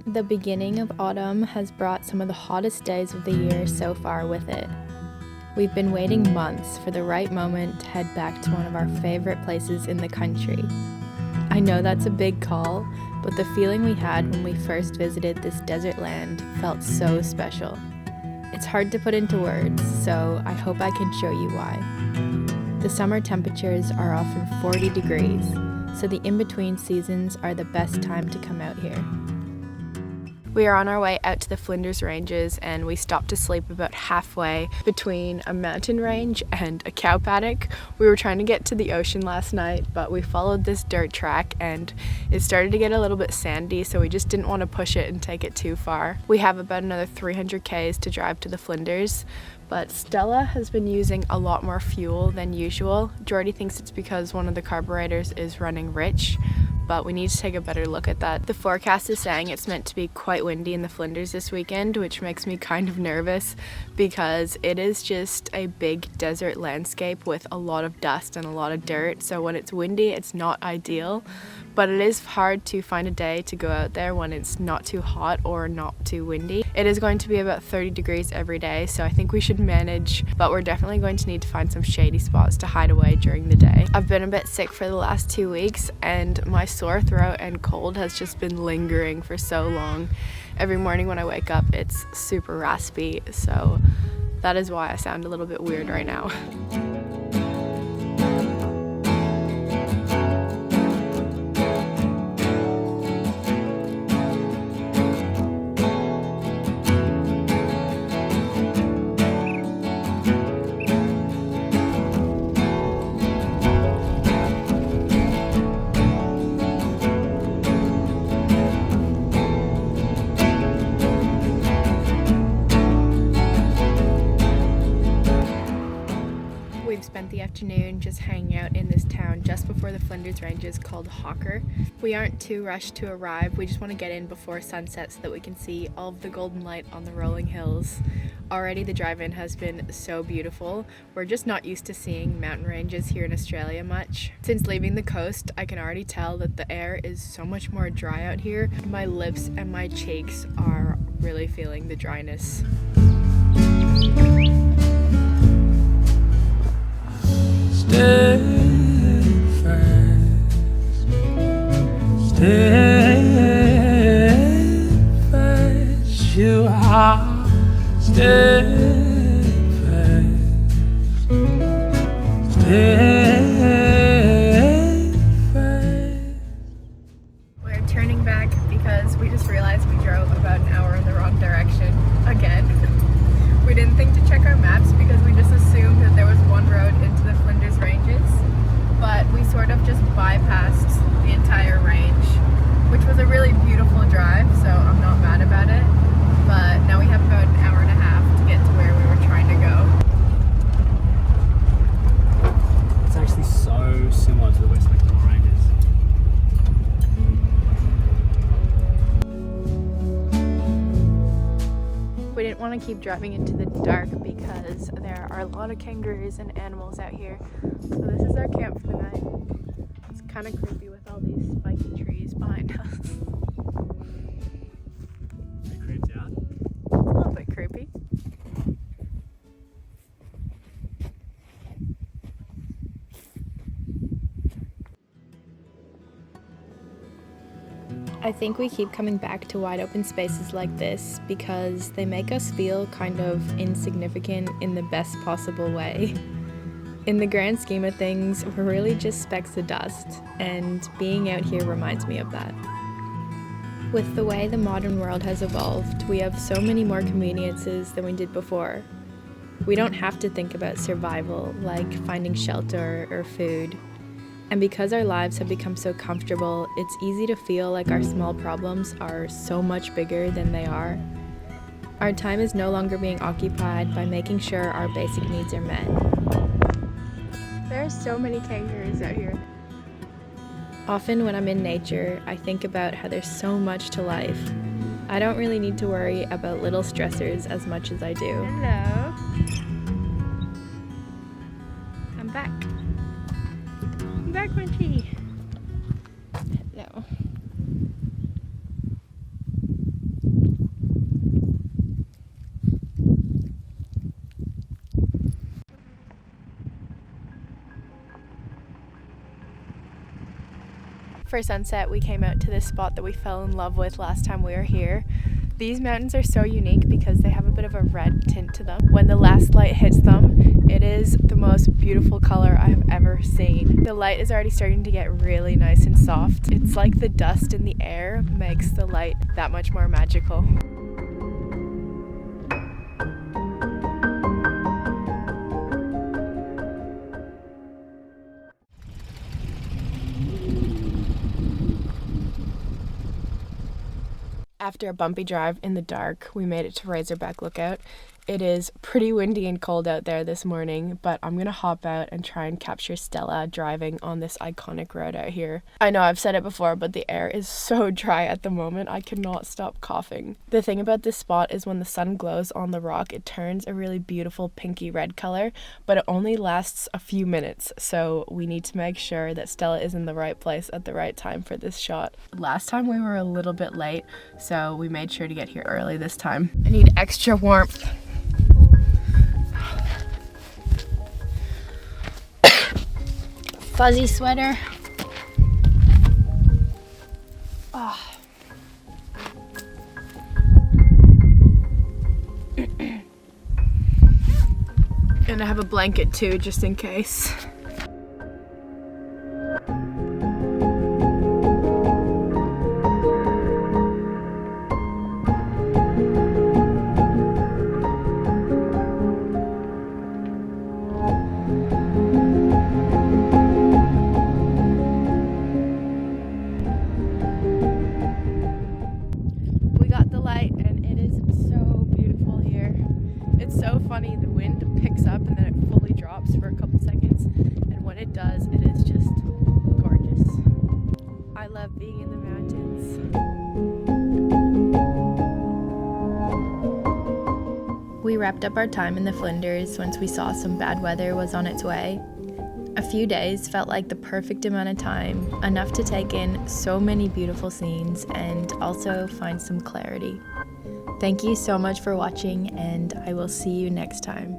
The beginning of autumn has brought some of the hottest days of the year so far with it. We've been waiting months for the right moment to head back to one of our favorite places in the country. I know that's a big call, but the feeling we had when we first visited this desert land felt so special. It's hard to put into words, so I hope I can show you why. The summer temperatures are often 40 degrees, so the in-between seasons are the best time to come out here. We are on our way out to the Flinders Ranges, and we stopped to sleep about halfway between a mountain range and a cow paddock. We were trying to get to the ocean last night, but we followed this dirt track and it started to get a little bit sandy, so we just didn't want to push it and take it too far. We have about another 300 k's to drive to the Flinders, but Stella has been using a lot more fuel than usual. Jordy thinks it's because one of the carburetors is running rich, but we need to take a better look at that. The forecast is saying it's meant to be quite windy in the Flinders this weekend, which makes me kind of nervous because it is just a big desert landscape with a lot of dust and a lot of dirt. So when it's windy, it's not ideal, but it is hard to find a day to go out there when it's not too hot or not too windy. It is going to be about 30 degrees every day, so I think we should manage, but we're definitely going to need to find some shady spots to hide away during the day. I've been a bit sick for the last 2 weeks, and my sore throat and cold has just been lingering for so long. Every morning when I wake up, it's super raspy, so that is why I sound a little bit weird right now. We've spent the afternoon just hanging out in this town just before the Flinders Ranges called Hawker. We aren't too rushed to arrive, we just want to get in before sunset so that we can see all of the golden light on the rolling hills. Already the drive-in has been so beautiful. We're just not used to seeing mountain ranges here in Australia much. Since leaving the coast, I can already tell that the air is so much more dry out here. My lips and my cheeks are really feeling the dryness. Steadfast, you are steadfast, steadfast. We're turning back because we just realized we drove about an hour in the wrong direction again. We didn't think to check our maps because we just assumed that there was one road into the Flinders Ranges, but we sort of just bypassed the entire range, which was a really beautiful drive, so I'm not mad about it. But now we have about an hour and a half to get to where we were trying to go. It's actually so similar to the West Ranges. We didn't want to keep driving into the dark because there are a lot of kangaroos and animals out here. So this is our camp for the night. It's kind of creepy with all these spiky trees behind us. Are you creeped out? A little bit creepy. I think we keep coming back to wide open spaces like this because they make us feel kind of insignificant in the best possible way. In the grand scheme of things, we're really just specks of dust, and being out here reminds me of that. With the way the modern world has evolved, we have so many more conveniences than we did before. We don't have to think about survival, like finding shelter or food. And because our lives have become so comfortable, it's easy to feel like our small problems are so much bigger than they are. Our time is no longer being occupied by making sure our basic needs are met. There are so many kangaroos out here. Often when I'm in nature, I think about how there's so much to life. I don't really need to worry about little stressors as much as I do. Hello. I'm back. I'm back, Munchie. Hello. for sunset, we came out to this spot that we fell in love with last time we were here. These mountains are so unique because they have a bit of a red tint to them. When the last light hits them, it is the most beautiful color I have ever seen. The light is already starting to get really nice and soft. It's like the dust in the air makes the light that much more magical. After a bumpy drive in the dark, we made it to Razerback Lookout. It is pretty windy and cold out there this morning, but I'm gonna hop out and try and capture Stella driving on this iconic road out here. I know I've said it before, but the air is so dry at the moment, I cannot stop coughing. The thing about this spot is when the sun glows on the rock, it turns a really beautiful pinky red color, but it only lasts a few minutes, so we need to make sure that Stella is in the right place at the right time for this shot. Last time we were a little bit late, so we made sure to get here early this time. I need extra warmth. Fuzzy sweater. Oh. And I have a blanket too, just in case. So funny, the wind picks up and then it fully drops for a couple seconds, and when it does, it is just gorgeous. I love being in the mountains. We wrapped up our time in the Flinders once we saw some bad weather was on its way. A few days felt like the perfect amount of time, enough to take in so many beautiful scenes and also find some clarity. Thank you so much for watching, and I will see you next time.